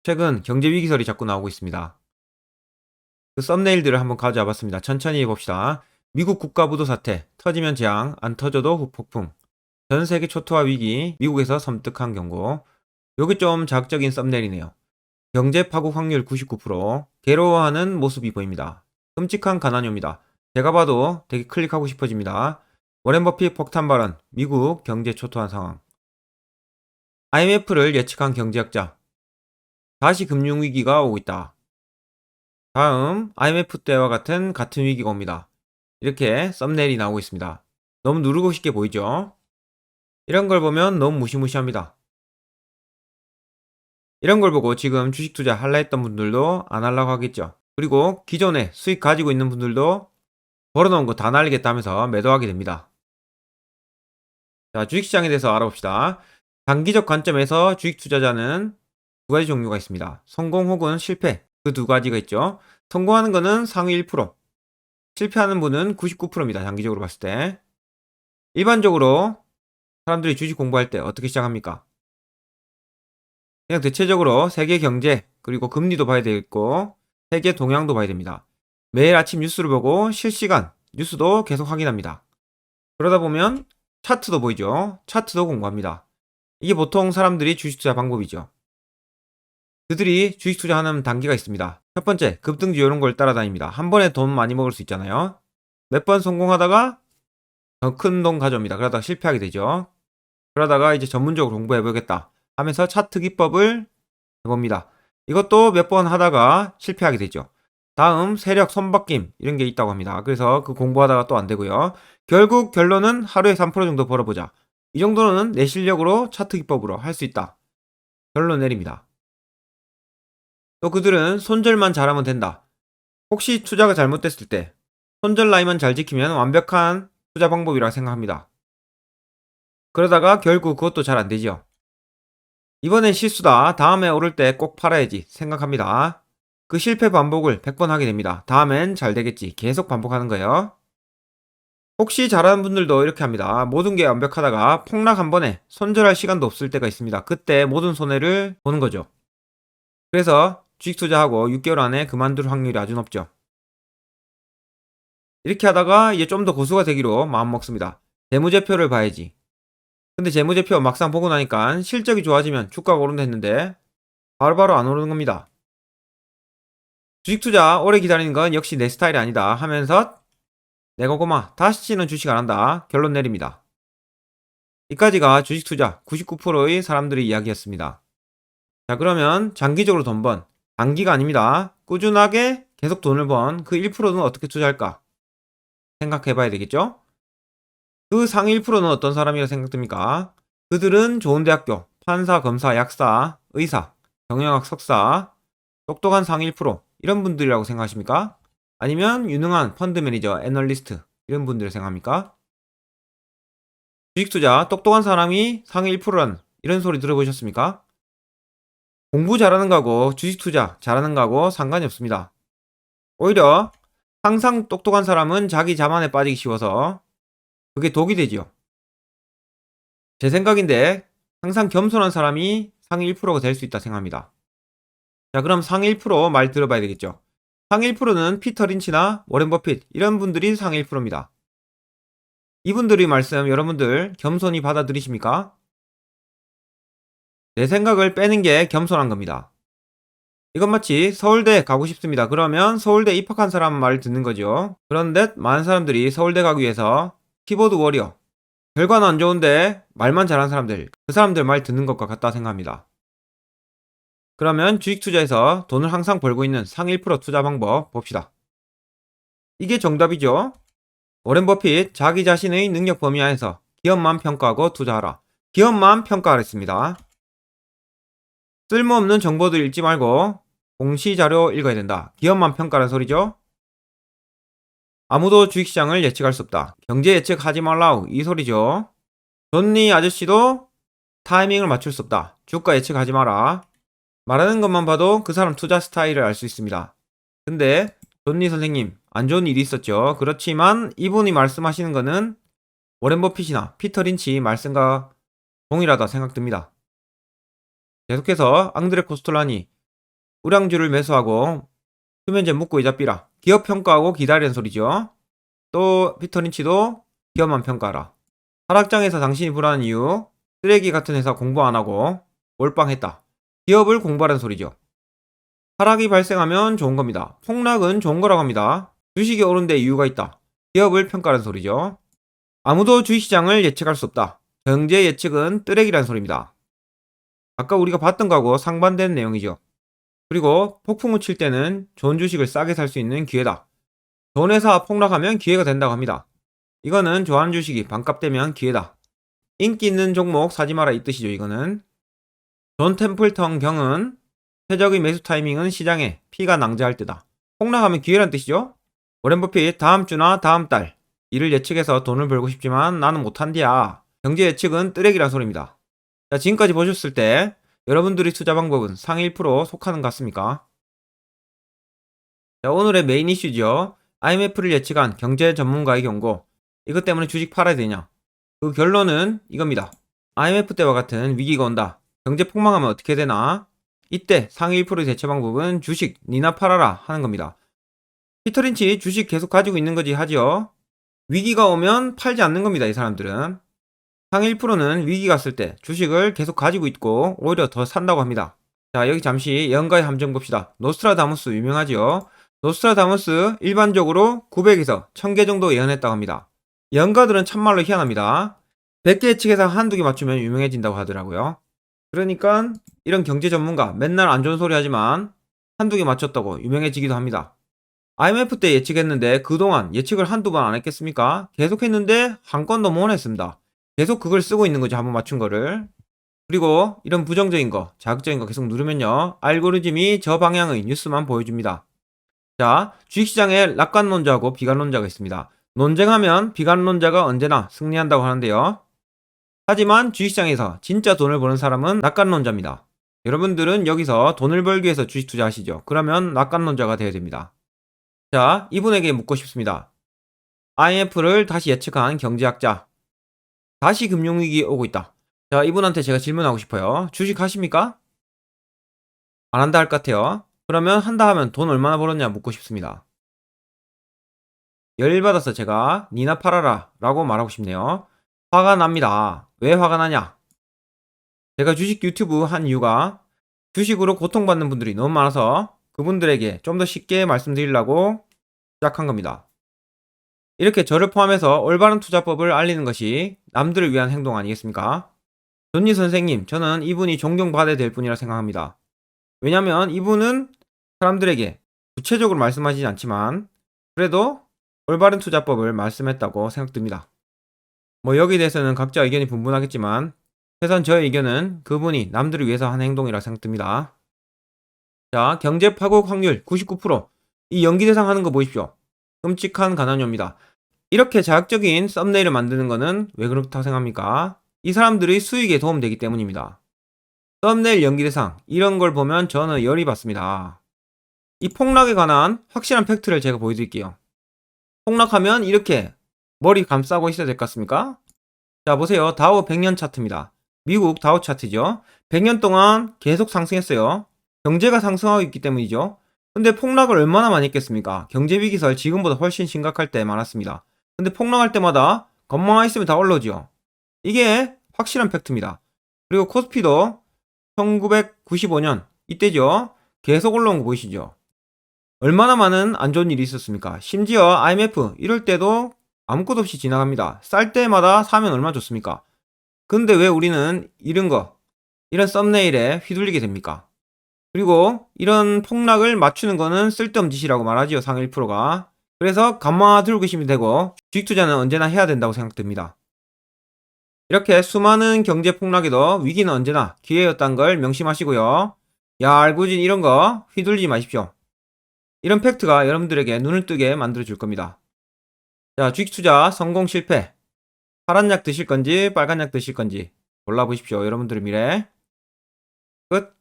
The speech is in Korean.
최근 경제 위기설이 자꾸 나오고 있습니다. 그 썸네일들을 한번 가져와 봤습니다. 천천히 봅시다. 미국 국가부도 사태, 터지면 재앙, 안 터져도 후폭풍. 전 세계 초토화 위기, 미국에서 섬뜩한 경고. 요게 좀 자극적인 썸네일이네요. 경제 파국 확률 99%, 괴로워하는 모습이 보입니다. 끔찍한 가난요입니다. 제가 봐도 되게 클릭하고 싶어집니다. 워렌 버핏 폭탄 발언, 미국 경제 초토화 상황. IMF를 예측한 경제학자, 다시 금융위기가 오고 있다. 다음 IMF 때와 같은 위기가 옵니다. 이렇게 썸네일이 나오고 있습니다. 너무 누르고 싶게 보이죠? 이런 걸 보면 너무 무시무시합니다. 이런 걸 보고 지금 주식 투자 할라 했던 분들도 안 하려고 하겠죠. 그리고 기존에 수익 가지고 있는 분들도 벌어놓은 거 다 날리겠다 하면서 매도하게 됩니다. 자, 주식시장에 대해서 알아봅시다. 단기적 관점에서 주식 투자자는 두 가지 종류가 있습니다. 성공 혹은 실패. 그 두 가지가 있죠. 성공하는 거는 상위 1%, 실패하는 분은 99%입니다. 장기적으로 봤을 때. 일반적으로 사람들이 주식 공부할 때 어떻게 시작합니까? 그냥 대체적으로 세계 경제, 그리고 금리도 봐야 되겠고, 세계 동향도 봐야 됩니다. 매일 아침 뉴스를 보고 실시간 뉴스도 계속 확인합니다. 그러다 보면 차트도 보이죠? 차트도 공부합니다. 이게 보통 사람들이 주식 투자 방법이죠. 그들이 주식 투자하는 단계가 있습니다. 첫 번째, 급등주 이런 걸 따라다닙니다. 한 번에 돈 많이 먹을 수 있잖아요. 몇 번 성공하다가 더 큰 돈 가져옵니다. 그러다가 실패하게 되죠. 그러다가 이제 전문적으로 공부해보겠다 하면서 차트 기법을 해봅니다. 이것도 몇 번 하다가 실패하게 되죠. 다음 세력 손바뀜 이런 게 있다고 합니다. 그래서 그 공부하다가 또 안 되고요. 결국 결론은 하루에 3% 정도 벌어보자. 이 정도는 내 실력으로 차트 기법으로 할 수 있다. 결론 내립니다. 또 그들은 손절만 잘하면 된다. 혹시 투자가 잘못됐을 때 손절 라인만 잘 지키면 완벽한 투자 방법이라 생각합니다. 그러다가 결국 그것도 잘 안 되죠. 이번엔 실수다. 다음에 오를 때 꼭 팔아야지 생각합니다. 그 실패 반복을 100번 하게 됩니다. 다음엔 잘 되겠지. 계속 반복하는 거예요. 혹시 잘하는 분들도 이렇게 합니다. 모든 게 완벽하다가 폭락 한 번에 손절할 시간도 없을 때가 있습니다. 그때 모든 손해를 보는 거죠. 그래서 주식 투자하고 6개월 안에 그만둘 확률이 아주 높죠. 이렇게 하다가 이제 좀 더 고수가 되기로 마음먹습니다. 재무제표를 봐야지. 근데 재무제표 막상 보고 나니까 실적이 좋아지면 주가가 오른다 했는데 바로바로 안 오르는 겁니다. 주식 투자 오래 기다리는 건 역시 내 스타일이 아니다 하면서 내가 고마 다시는 주식 안 한다 결론 내립니다. 이까지가 주식 투자 99%의 사람들의 이야기였습니다. 자, 그러면 장기적으로 돈 번, 단기가 아닙니다. 꾸준하게 계속 돈을 번 그 1%는 어떻게 투자할까 생각해 봐야 되겠죠. 그 상위 1%는 어떤 사람이라 생각됩니까? 그들은 좋은 대학교, 판사, 검사, 약사, 의사, 경영학 석사, 똑똑한 상위 1% 이런 분들이라고 생각하십니까? 아니면 유능한 펀드 매니저, 애널리스트 이런 분들을 생각합니까? 주식 투자 똑똑한 사람이 상위 1%란 이런 소리 들어보셨습니까? 공부 잘하는 거하고 주식 투자 잘하는 거하고 상관이 없습니다. 오히려 항상 똑똑한 사람은 자기 자만에 빠지기 쉬워서 그게 독이 되지요. 제 생각인데 항상 겸손한 사람이 상위 1%가 될 수 있다 생각합니다. 자, 그럼 상위 1%말 들어봐야 되겠죠. 상위 1%는 피터 린치나 워렌 버핏 이런 분들이 상위 1%입니다. 이분들의 말씀 여러분들 겸손히 받아들이십니까? 내 생각을 빼는 게 겸손한 겁니다. 이건 마치 서울대 가고 싶습니다. 그러면 서울대 입학한 사람 말 듣는 거죠. 그런데 많은 사람들이 서울대 가기 위해서 키보드 워리어, 결과는 안 좋은데 말만 잘하는 사람들, 그 사람들 말 듣는 것과 같다 생각합니다. 그러면 주식 투자에서 돈을 항상 벌고 있는 상위 1% 투자 방법 봅시다. 이게 정답이죠. 워렌 버핏 자기 자신의 능력 범위 안에서 기업만 평가하고 투자하라. 기업만 평가하랬습니다. 쓸모없는 정보들 읽지 말고 공시 자료 읽어야 된다. 기업만 평가라는 소리죠. 아무도 주식시장을 예측할 수 없다. 경제 예측하지 말라우 이 소리죠. 존니 아저씨도 타이밍을 맞출 수 없다. 주가 예측하지 마라. 말하는 것만 봐도 그 사람 투자 스타일을 알 수 있습니다. 근데 존니 선생님 안 좋은 일이 있었죠. 그렇지만 이분이 말씀하시는 거는 워렌 버핏이나 피터 린치 말씀과 동일하다 생각됩니다. 계속해서 앙드레 코스톨라니 우량주를 매수하고 수면제 묶고 이자 삐라. 기업 평가하고 기다리는 소리죠. 또 피터 린치도 기업만 평가하라. 하락장에서 당신이 불안한 이유, 쓰레기 같은 회사 공부 안 하고 몰빵했다. 기업을 공부하라는 소리죠. 하락이 발생하면 좋은 겁니다. 폭락은 좋은 거라고 합니다. 주식이 오른데 이유가 있다. 기업을 평가하는 소리죠. 아무도 주식시장을 예측할 수 없다. 경제 예측은 쓰레기라는 소리입니다. 아까 우리가 봤던 거하고 상반되는 내용이죠. 그리고 폭풍우 칠 때는 좋은 주식을 싸게 살 수 있는 기회다. 좋은 회사 폭락하면 기회가 된다고 합니다. 이거는 좋아하는 주식이 반값 되면 기회다. 인기 있는 종목 사지 마라 이 뜻이죠. 이거는 존 템플턴 경은 최적의 매수 타이밍은 시장에 피가 낭자할 때다. 폭락하면 기회란 뜻이죠. 워렌 버핏 다음 주나 다음 달 이를 예측해서 돈을 벌고 싶지만 나는 못한디야. 경제 예측은 쓰레기란 소리입니다. 자, 지금까지 보셨을 때 여러분들의 투자 방법은 상위 1% 속하는 것 같습니까? 자, 오늘의 메인 이슈죠. IMF를 예측한 경제 전문가의 경고. 이것 때문에 주식 팔아야 되냐? 그 결론은 이겁니다. IMF 때와 같은 위기가 온다. 경제 폭망하면 어떻게 되나? 이때 상위 1%의 대처 방법은 주식 니나 팔아라 하는 겁니다. 피터 린치 주식 계속 가지고 있는 거지 하죠. 위기가 오면 팔지 않는 겁니다. 이 사람들은. 상위 1%는 위기가 왔을 때 주식을 계속 가지고 있고 오히려 더 산다고 합니다. 자, 여기 잠시 예언가의 함정 봅시다. 노스트라다무스 유명하죠. 노스트라다무스 일반적으로 900에서 1000개 정도 예언했다고 합니다. 예언가들은 참말로 희한합니다. 100개 예측해서 한두 개 맞추면 유명해진다고 하더라고요. 그러니까 이런 경제 전문가 맨날 안 좋은 소리 하지만 한두 개 맞췄다고 유명해지기도 합니다. IMF 때 예측했는데 그동안 예측을 한두 번 안 했겠습니까? 계속 했는데 한 건도 못 했습니다. 계속 그걸 쓰고 있는 거죠. 한번 맞춘 거를. 그리고 이런 부정적인 거, 자극적인 거 계속 누르면요. 알고리즘이 저 방향의 뉴스만 보여줍니다. 자, 주식시장에 낙관론자하고 비관론자가 있습니다. 논쟁하면 비관론자가 언제나 승리한다고 하는데요. 하지만 주식시장에서 진짜 돈을 버는 사람은 낙관론자입니다. 여러분들은 여기서 돈을 벌기 위해서 주식 투자하시죠. 그러면 낙관론자가 되어야 됩니다. 자, 이분에게 묻고 싶습니다. IMF를 다시 예측한 경제학자. 다시 금융위기 오고 있다. 자, 이분한테 제가 질문하고 싶어요. 주식 하십니까? 안 한다 할 것 같아요. 그러면 한다 하면 돈 얼마나 벌었냐 묻고 싶습니다. 열받아서 제가 니나 팔아라 라고 말하고 싶네요. 화가 납니다. 왜 화가 나냐? 제가 주식 유튜브 한 이유가 주식으로 고통받는 분들이 너무 많아서 그분들에게 좀 더 쉽게 말씀드리려고 시작한 겁니다. 이렇게 저를 포함해서 올바른 투자법을 알리는 것이 남들을 위한 행동 아니겠습니까? 존니 선생님, 저는 이분이 존경받아야 될 분이라 생각합니다. 왜냐면 이분은 사람들에게 구체적으로 말씀하시지 않지만 그래도 올바른 투자법을 말씀했다고 생각됩니다. 뭐 여기에 대해서는 각자 의견이 분분하겠지만 최소한 저의 의견은 그분이 남들을 위해서 한 행동이라 생각됩니다. 자, 경제 파국 확률 99%. 이 연기 대상 하는 거 보십시오. 끔찍한 가난요입니다. 이렇게 자극적인 썸네일을 만드는 거는 왜 그렇다고 생각합니까? 이 사람들의 수익에 도움되기 때문입니다. 썸네일 연기 대상 이런 걸 보면 저는 열이 받습니다. 이 폭락에 관한 확실한 팩트를 제가 보여드릴게요. 폭락하면 이렇게 머리 감싸고 있어야 될 것 같습니까? 자, 보세요. 다우 100년 차트입니다. 미국 다우 차트죠. 100년 동안 계속 상승했어요. 경제가 상승하고 있기 때문이죠. 근데 폭락을 얼마나 많이 했겠습니까? 경제 위기설 지금보다 훨씬 심각할 때 많았습니다. 근데 폭락할 때마다 겉만 있으면 다 올라오죠. 이게 확실한 팩트입니다. 그리고 코스피도 1995년 이때죠. 계속 올라온 거 보이시죠? 얼마나 많은 안 좋은 일이 있었습니까? 심지어 IMF 이럴 때도 아무것도 없이 지나갑니다. 쌀 때마다 사면 얼마나 좋습니까? 근데 왜 우리는 이런 거, 이런 썸네일에 휘둘리게 됩니까? 그리고 이런 폭락을 맞추는 거는 쓸데없는 짓이라고 말하지요. 상위 1%가. 그래서 감마 들고 계시면 되고 주식 투자는 언제나 해야 된다고 생각됩니다. 이렇게 수많은 경제 폭락에도 위기는 언제나 기회였다는 걸 명심하시고요. 얄궂은 이런 거 휘둘리지 마십시오. 이런 팩트가 여러분들에게 눈을 뜨게 만들어 줄 겁니다. 자, 주식 투자 성공 실패. 파란 약 드실 건지 빨간 약 드실 건지 골라보십시오. 여러분들의 미래. 끝.